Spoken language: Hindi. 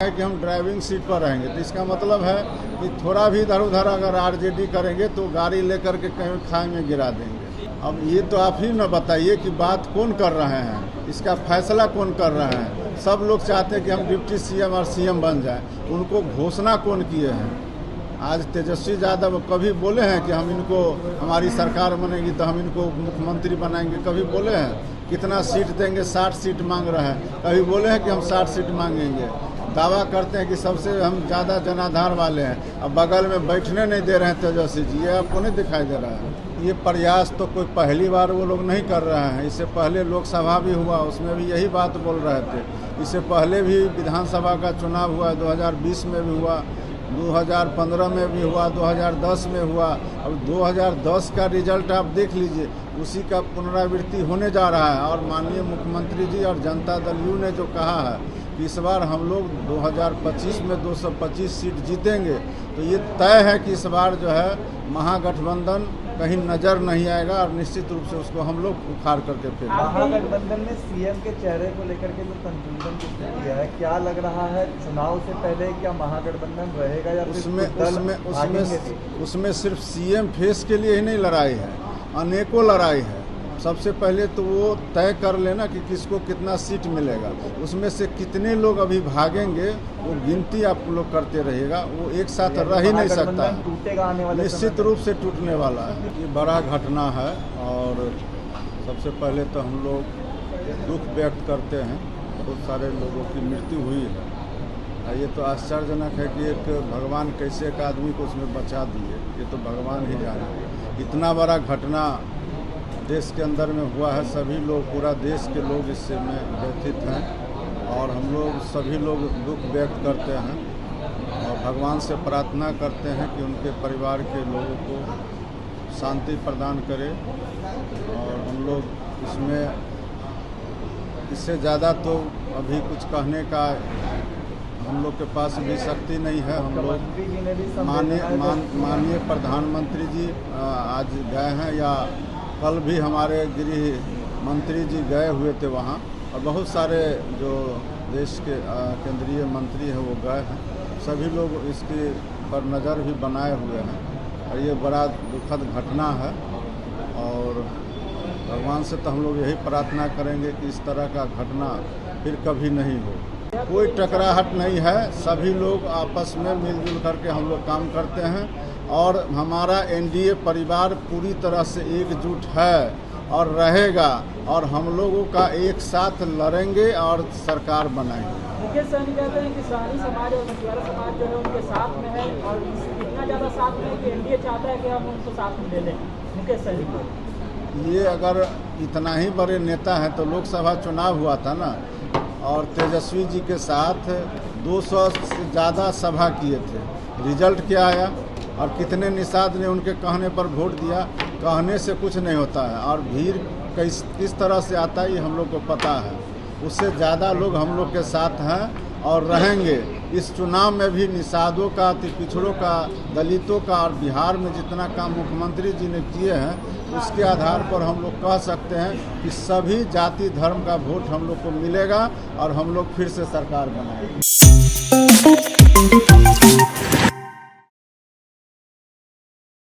है कि हम ड्राइविंग सीट पर रहेंगे, तो इसका मतलब है कि थोड़ा भी इधर उधर अगर आरजेडी करेंगे तो गाड़ी लेकर के कहीं खाई में गिरा देंगे। अब ये तो आप ही न बताइए कि बात कौन कर रहे हैं, इसका फैसला कौन कर रहे हैं। सब लोग चाहते हैं कि हम डिप्टी सीएम और सीएम बन जाएं, उनको घोषणा कौन किए हैं। आज तेजस्वी यादव कभी बोले हैं कि हम इनको, हमारी सरकार बनेगी तो हम इनको मुख्यमंत्री बनाएंगे? कभी बोले हैं? कितना सीट देंगे? 60 सीट मांग रहे हैं। कभी बोले हैं कि हम 60 सीट मांगेंगे? दावा करते हैं कि सबसे हम ज़्यादा जनाधार वाले हैं, अब बगल में बैठने नहीं दे रहे हैं तेजस्वी जी। ये आपको नहीं दिखाई दे रहा है? ये प्रयास तो कोई पहली बार वो लोग नहीं कर रहे हैं। इससे पहले लोकसभा भी हुआ, उसमें भी यही बात बोल रहे थे। इससे पहले भी विधानसभा का चुनाव हुआ, 2020 में भी हुआ, 2015 में भी हुआ, 2010 में हुआ। अब 2010 का रिजल्ट आप देख लीजिए, उसी का पुनरावृत्ति होने जा रहा है। और माननीय मुख्यमंत्री जी और जनता दल यू ने जो कहा है कि इस बार हम लोग 2025 में 225 सीट जीतेंगे, तो ये तय है कि इस बार जो है महागठबंधन कहीं नजर नहीं आएगा और निश्चित रूप से उसको हम लोग उखाड़ करके फेंक। महागठबंधन में सीएम के चेहरे को लेकर के जो कंफ्यूजन किया है, क्या लग रहा है चुनाव से पहले क्या महागठबंधन रहेगा या उसमें सिर्फ सीएम फेस के लिए ही नहीं लड़ाई है, अनेकों लड़ाई है। सबसे पहले तो वो तय कर लेना कि किसको कितना सीट मिलेगा, उसमें से कितने लोग अभी भागेंगे वो गिनती आप लोग करते रहिएगा। वो एक साथ रह ही नहीं सकता, निश्चित रूप से टूटने वाला है। ये बड़ा घटना है और सबसे पहले तो हम लोग दुख व्यक्त करते हैं, बहुत सारे लोगों की मृत्यु हुई है। ये तो आश्चर्यजनक है कि एक भगवान कैसे एक आदमी को उसमें बचा दिए, ये तो भगवान ही जाने। इतना बड़ा घटना देश के अंदर में हुआ है, सभी लोग, पूरा देश के लोग इससे में व्यथित हैं और हम लोग सभी लोग दुख व्यक्त करते हैं और भगवान से प्रार्थना करते हैं कि उनके परिवार के लोगों को शांति प्रदान करे। और हम लोग इसमें इससे ज़्यादा तो अभी कुछ कहने का हम लोग के पास भी शक्ति नहीं है। हम लोग माननीय प्रधानमंत्री जी आज गए हैं, या कल भी हमारे गृह मंत्री जी गए हुए थे वहाँ, और बहुत सारे जो देश के केंद्रीय मंत्री हैं वो गए हैं। सभी लोग इसके पर नज़र भी बनाए हुए हैं और ये बड़ा दुखद घटना है। और भगवान से तो हम लोग यही प्रार्थना करेंगे कि इस तरह का घटना फिर कभी नहीं हो। कोई टकराहट नहीं है, सभी लोग आपस में मिलजुल करके हम लोग काम करते हैं और हमारा एनडीए परिवार पूरी तरह से एकजुट है और रहेगा, और हम लोगों का एक साथ लड़ेंगे और सरकार बनाएंगे। मुकेश सहनी कहते हैं कि सहनी समाज और मछुआरा समाज जो है उनके साथ में है और इतना ज़्यादा साथ में है कि एनडीए चाहता है कि हम उनको साथ में ले लें। मुकेश सहनी को ये अगर इतना ही बड़े नेता हैं तो लोकसभा चुनाव हुआ था ना, और तेजस्वी जी के साथ 200 से ज़्यादा सभा किए थे। रिजल्ट क्या आया और कितने निषाद ने उनके कहने पर वोट दिया? कहने से कुछ नहीं होता है, और भीड़ किस तरह से आता है ये हम लोग को पता है। उससे ज़्यादा लोग हम लोग के साथ हैं और रहेंगे। इस चुनाव में भी निषादों का, पिछड़ों का, दलितों का और बिहार में जितना काम मुख्यमंत्री जी ने किए हैं उसके आधार पर हम लोग कह सकते हैं कि सभी जाति धर्म का वोट हम लोग को मिलेगा और हम लोग फिर से सरकार बनाएंगे।